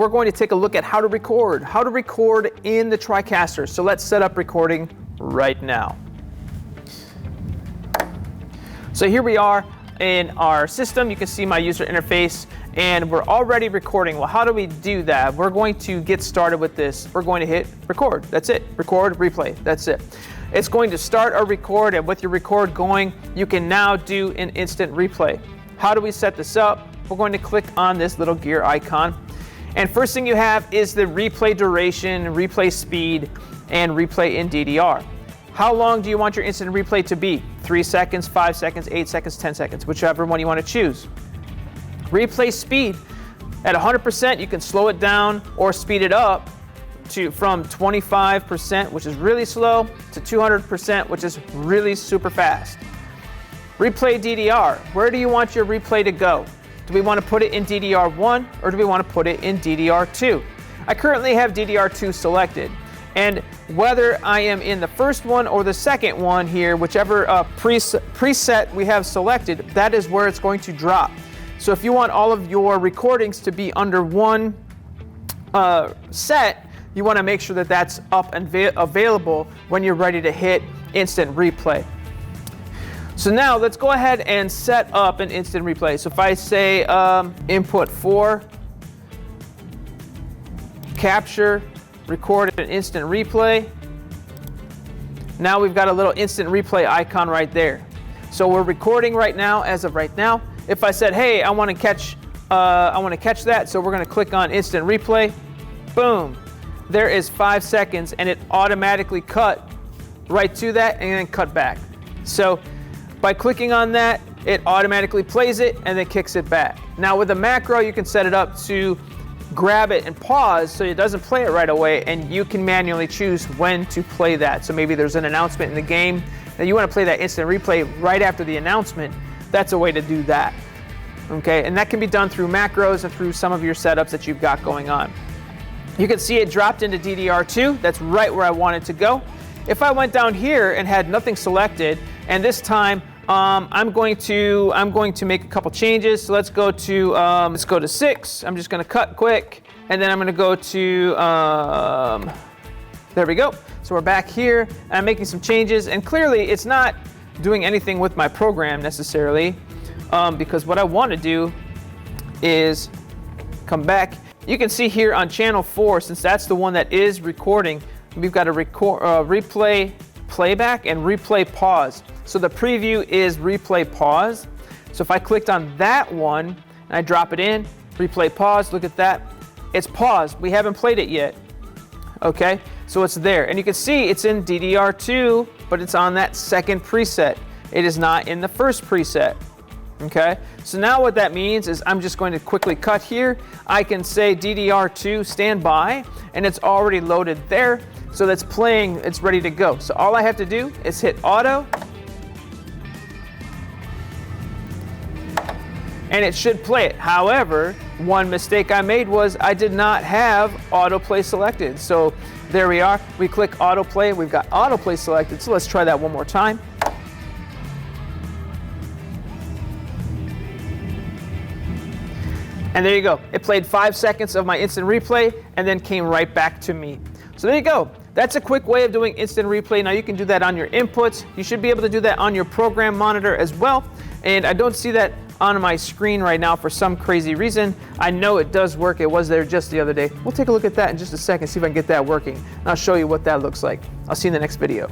we're going to take a look at how to record in the Tricaster. So let's set up recording right now. So here we are in our system. You can see my user interface and we're already recording. Well, how do we do that? We're going to get started with this. We're going to hit record. That's it. Record, replay. That's it. It's going to start a record, and with your record going, you can now do an instant replay. How do we set this up? We're going to click on this little gear icon. And first thing you have is the replay duration, replay speed, and replay in DDR. How long do you want your instant replay to be? 3 seconds, 5 seconds, 8 seconds, 10 seconds, whichever one you want to choose. Replay speed, at 100%, you can slow it down or speed it up from 25%, which is really slow, to 200%, which is really super fast. Replay DDR, where do you want your replay to go? Do we want to put it in DDR1 or do we want to put it in DDR2? I currently have DDR2 selected, and whether I am in the first one or the second one here, whichever preset we have selected, that is where it's going to drop. So if you want all of your recordings to be under one set, you want to make sure that that's up and available when you're ready to hit instant replay. So now let's go ahead and set up an instant replay. So if I say input 4, capture, record an instant replay. Now we've got a little instant replay icon right there. So we're recording right now, as of right now. If I said, hey, I want to catch that, so we're going to click on instant replay. Boom. There is 5 seconds, and it automatically cut right to that and then cut back. So by clicking on that, it automatically plays it and then kicks it back. Now with a macro, you can set it up to grab it and pause so it doesn't play it right away, and you can manually choose when to play that. So maybe there's an announcement in the game that you want to play that instant replay right after the announcement. That's a way to do that. Okay, and that can be done through macros and through some of your setups that you've got going on. You can see it dropped into DDR2. That's right where I want it to go. If I went down here and had nothing selected, and this time I'm going to make a couple changes. So let's go to 6. I'm just going to cut quick, and then I'm going to go to there we go. So we're back here, and I'm making some changes, and clearly it's not doing anything with my program necessarily, because what I want to do is come back. You can see here on channel 4, since that's the one that is recording, we've got a replay playback and replay pause. So the preview is replay pause. So if I clicked on that one and I drop it in, replay pause, look at that. It's paused. We haven't played it yet. Okay, so it's there. And you can see it's in DDR2, but it's on that second preset. It is not in the first preset. Okay, so now what that means is I'm just going to quickly cut here. I can say DDR2 standby, and it's already loaded there. So that's playing, it's ready to go. So all I have to do is hit auto, and it should play it. However, one mistake I made was I did not have autoplay selected. So there we are. We click autoplay. We've got autoplay selected. So let's try that one more time. And there you go. It played 5 seconds of my instant replay and then came right back to me. So there you go. That's a quick way of doing instant replay. Now you can do that on your inputs. You should be able to do that on your program monitor as well. And I don't see that on my screen right now for some crazy reason. I know it does work. It was there just the other day. We'll take a look at that in just a second, see if I can get that working. And I'll show you what that looks like. I'll see you in the next video.